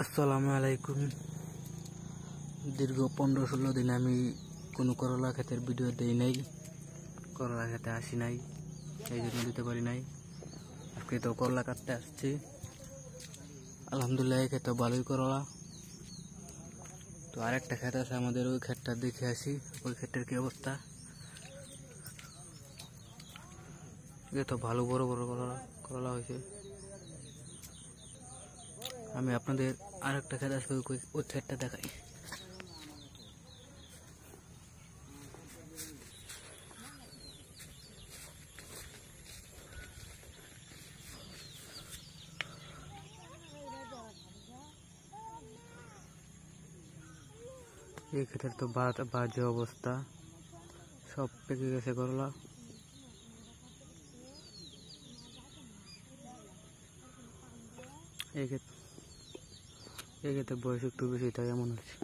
আসসালামু আলাইকুম। দীর্ঘ 15-16 দিন আমি কোনো করলা ক্ষেতের ভিডিও দেই নাই, করলা খেতে আসি নাই, এই জন্য দিতে পারি নাই। আজকে তো করলা কাটতে আসছি। আলহামদুলিল্লাহ, এই ক্ষেতে ভালোই করলা। তো আরেকটা ক্ষেত আছে আমাদের, ওই ক্ষেতটা দেখে আসি, ওই ক্ষেতের কি অবস্থা। এ তো ভালো বড় বড় করলা হয়েছে। আমি আপনাদের আরেকটা ক্ষেত আছে, ওই ক্ষেতটা দেখাই। এই ক্ষেতের তো বাজে অবস্থা, সব পেকে গেছে করলা। এই ক্ষেতের বয়স একটু বেশি, তাই এমন হচ্ছে।